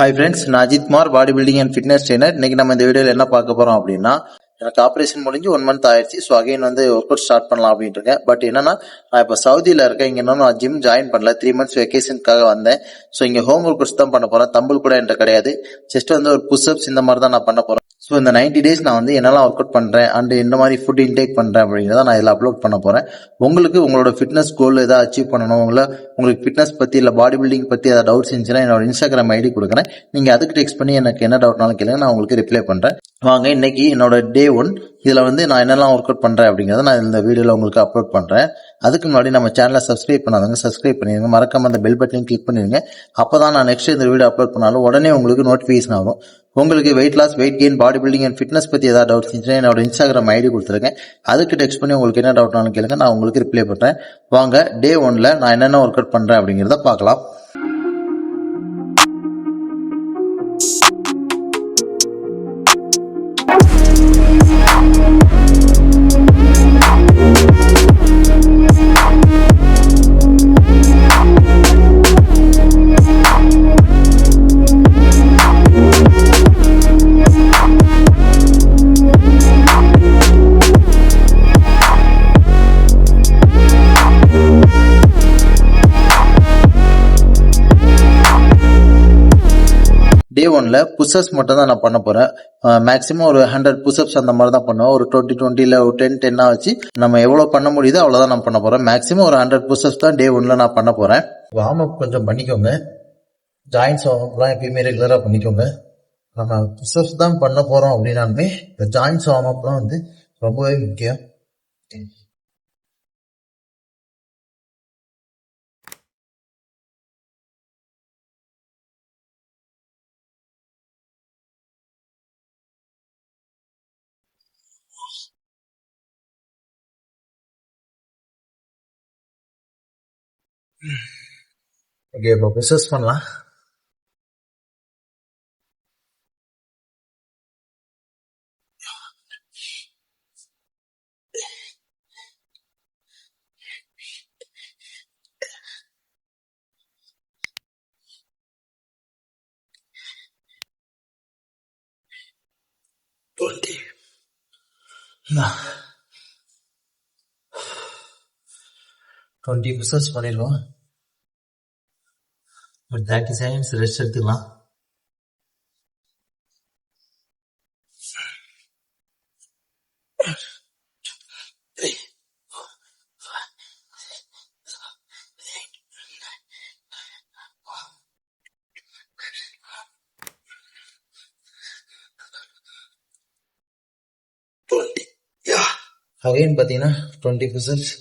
Hi friends, நான் Ajith Kumar, body building and fitness trainer. இன்னைக்கு நம்ம இந்த வீடியோவில் என்ன பார்க்க போறோம் அப்படின்னா, எனக்கு ஆப்ரேஷன் முடிஞ்சு 1 மந்த் ஆயிடுச்சு. So again work out start பண்ணலாம் அப்படின்ட்டு இருக்கேன். பட் என்னன்னா, நான் இப்போ சவுதியில் இருக்கேன். இங்கே இன்னும் நான் ஜிம் ஜாயின் பண்ணல. 3 மந்த்ஸ் வெக்கேஷனுக்காக வந்தேன். ஸோ இங்கே ஹோம் ஒர்க் அவுட்ஸ் தான் பண்ண போறேன். தம்பிள் கூட என்கிட்ட கிடையாது. ஜஸ்ட் ஒரு புஷ்அப்ஸ் இந்த மாதிரி தான் நான் பண்ண போறேன். ஸோ இந்த 90 டேஸ் நான் என்னெல்லாம் ஒர்க் அவுட் பண்றேன் அண்ட் எந்த மாதிரி ஃபுட் இன்டேக் பண்றேன் அப்படிங்கிறத நான் இதில் அப்லோட் பண்ண போறேன். உங்களுக்கு உங்களோட ஃபிட்னஸ் கோல் ஏதாவது அச்சீவ் பண்ணணும், உங்களுக்கு ஃபிட்னஸ் பத்தி இல்லை பாடி பில்டிங் பத்தி ஏதாவது டவுட்ஸ் இருந்துச்சுன்னா என்னோட இன்ஸ்டாகிராம் ஐடி கொடுக்குறேன். நீங்க அதுக்கு டெக்ஸ்ட் பண்ணி எனக்கு என்ன டவுட்னாலும் கேளுங்க, நான் உங்களுக்கு ரிப்ளை பண்றேன். வாங்க, இன்னைக்கு என்னோட டே 1 இதுல நான் என்னெல்லாம் ஒர்க் அவுட் பண்றேன் அப்படிங்கறத நான் இந்த வீடியோல உங்களுக்கு அப்லோட் பண்றேன். அதுக்கு முன்னாடி நம்ம சேனலை சப்ஸ்கிரைப் பண்ணாதவங்க சப்ஸ்கிரைப் பண்ணிருங்க, மறக்காம அந்த பெல் பட்டனையும் கிளிக் பண்ணிருங்க. அப்பதான் நான் நெக்ஸ்ட் இந்த வீடியோ அப்லோட் பண்ணாலும் உடனே உங்களுக்கு நோட்டிபிகேஷன் ஆகும். உங்களுக்கு weight loss, weight gain, body building and fitness பத்தி ஏதாவது டவுட்ஸ் இருந்துச்சுன்னா என்னோட இன்ஸ்டாகிராம் ஐடி கொடுத்துருக்கேன். அதுக்கு டெக்ஸ்ட் பண்ணி உங்களுக்கு என்ன டவுட்னாலும் கேளுங்க, நான் உங்களுக்கு ரிப்ளை பண்றேன். வாங்க, டே 1ல நான் என்னென்ன ஒர்க் அவுட் பண்றேன் அப்படிங்கறத பார்க்கலாம். டே 1ல புஷ்அப்ஸ் மட்டும் தான் நான் பண்ண போறேன். மேக்ஸிமம் ஒரு 100 புஷ்அப்ஸ் அந்த மாதிரி தான் பண்ணுவேன். ஒரு 20 இல்ல ஒரு 10 வச்சு நம்ம எவ்வளவு பண்ண முடியுதோ அவ்வளவுதான் நான் பண்ண போறேன். மேக்ஸிமம் ஒரு 100 புஷ்அப்ஸ் தான் டே 1ல நான் பண்ண போறேன். வார்ம் அப் கொஞ்சம் பண்ணிக்கோங்க. ஜாயின்ஸ் வார்ம் அப்லாம் எப்பயுமே ரெகுலரா பண்ணிக்கோங்க. நம்ம புஷ்அப்ஸ் தான் பண்ண போறோம் அப்படின்னாலுமே இந்த ஜாயின்ஸ் வார்ம் அப்லாம் ரொம்பவே முக்கியம். ஓகே, இப்போ புஷ்அப்ஸ் பண்ணலாம். டுவெண்ட்டி புஷ்அப்ஸ் பண்ணிடுவோம். ஒரு 30 செகண்ட்ஸ் ரெஸ்ட் எடுத்துக்கலாம். அகைன் பாத்தீங்கன்னா 20 புஷ்அப்ஸ்.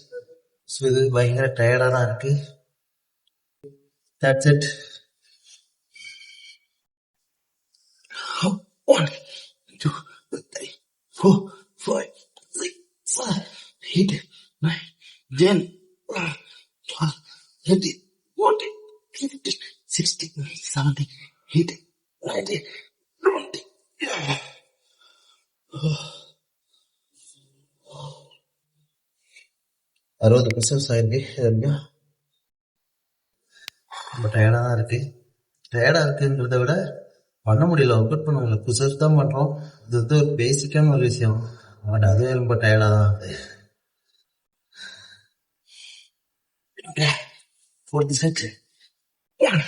இது பயங்கர டயர்டா தான் இருக்கு. That's it. 1, 2, 3, 4, 5, 6, 7, 8, 9, 10, 11, 12, 13, 14, 15, 16, 17, 18, 19, 20. 60 புஷ்அப்ஸ் ஆயிருக்கு. ரொம்ப டயர்டா தான் இருக்கு. டயர்டா இருக்குங்கிறத விட பண்ண முடியல. ஒர்க் அவுட் பண்ண முடியல. புஷ்அப்ஸ் தான் பண்றோம். இது ஒரு பேசிக்கான ஒரு விஷயம். பட் அதுவே ரொம்ப டயர்டா தான் இருக்கு. 40 seconds. 1,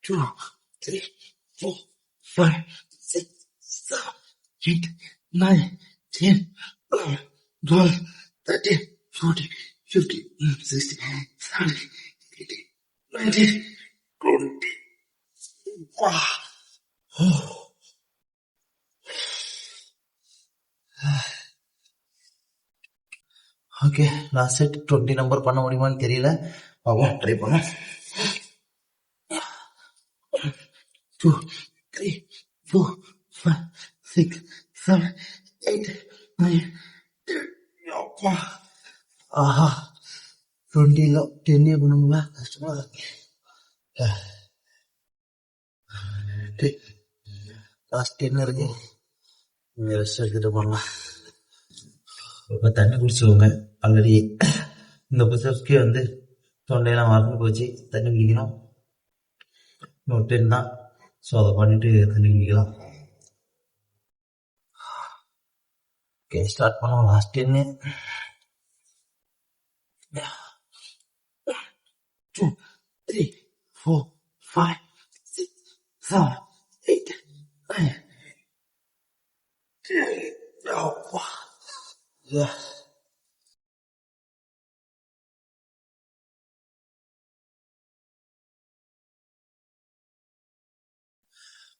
2, 3, 4, 5, 6, 7, 8, 9, 10, 11, 12, 13, 14, 15, 16, 17, 18, 19, 20. Okay, last set 20 number பண்ண முடியுமான்னு தெரியல. ட்ரை பண்ண. 2, 3, 4, 5, 6, 7, 8, 9, 10. ஆஹா, 20 10 பண்ணுங்களா? கஷ்டமா இருக்கு. லாஸ்ட் 10 இருக்கு. ரெஸ்ட் எடுத்துட்டு போடலாம். இப்போ தண்ணி குடிச்சுக்கோங்க. ஆல்ரெடி இந்த புஷ்அப்ஸ்க்கே தொண்டையெல்லாம் மறந்து போச்சு. தண்ணி குடிக்கணும். இன்னும் 10 தான். ஸோ அதை பண்ணிட்டு தெரிவிக்கலாம். ஓகே, ஸ்டார்ட் பண்ணலாம். லாஸ்ட் 10 2 3 4 5 6 7 8 9 10.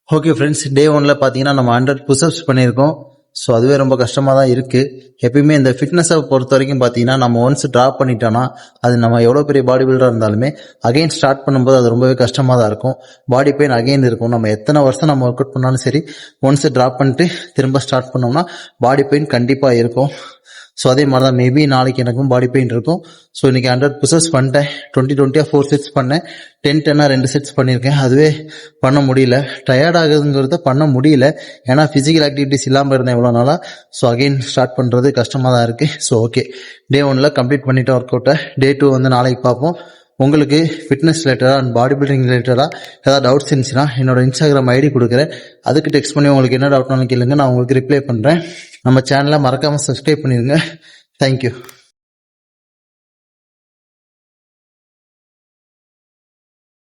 ஓகே ஃப்ரெண்ட்ஸ், டே 1ல் பார்த்தீங்கன்னா நம்ம 100 புஷ்அப்ஸ் பண்ணியிருக்கோம். ஸோ அதுவே ரொம்ப கஷ்டமாக தான் இருக்குது. எப்பயுமே இந்த ஃபிட்னஸை பொறுத்த வரைக்கும் பார்த்தீங்கன்னா நம்ம ஒன்ஸ் ட்ராப் பண்ணிட்டோன்னா அது நம்ம எவ்வளோ பெரிய பாடி பில்டராக இருந்தாலுமே அகைன் ஸ்டார்ட் பண்ணும்போது அது ரொம்பவே கஷ்டமாக தான் இருக்கும். பாடி பெயின் அகைன் இருக்கும். நம்ம எத்தனை வருஷம் நம்ம ஒர்க் அவுட் பண்ணாலும் சரி, ஒன்ஸ் ட்ராப் பண்ணிட்டு திரும்ப ஸ்டார்ட் பண்ணோம்னா பாடி பெயின் கண்டிப்பாக இருக்கும். ஸோ அதே மாதிரி தான் மேபி நாளைக்கு எனக்கும் பாடி பெயின் இருக்கும். ஸோ இன்றைக்கி 100 புஷ்அப்ஸ் பண்ணிட்டேன். 20 4 செட்ஸ் பண்ணேன். 10 2 செட்ஸ் பண்ணியிருக்கேன். அதுவே பண்ண முடியல. டயர்ட் ஆகுதுங்கிறத பண்ண முடியல. ஏன்னா ஃபிசிக்கல் ஆக்டிவிட்டிஸ் இல்லாமல் இருந்தேன் இவ்வளோ நாளாக. ஸோ அகெயின் ஸ்டார்ட் பண்ணுறது கஷ்டமாக தான் இருக்குது. ஸோ ஓகே, டே 1ல் கம்ப்ளீட் பண்ணிவிட்டு ஒர்க் அவுட்டை. டே 2 வந்து நாளைக்கு பார்ப்போம். உங்களுக்கு ஃபிட்னஸ் ரிலேட்டடாக அண்ட் பாடி பில்டிங் ரிலேட்டடாக ஏதாவது டவுட்ஸ் இருந்துச்சுன்னா என்னோட இன்ஸ்டாகிராம் ஐடி கொடுக்குறேன். அதுக்கு டெக்ஸ்ட் பண்ணி உங்களுக்கு என்ன டவுட்னாலும் கேளுங்க, நான் உங்களுக்கு ரிப்ளை பண்ணுறேன். நம்ம சேனலை மறக்காமல் சப்ஸ்கிரைப் பண்ணிடுங்க. தேங்க்யூ.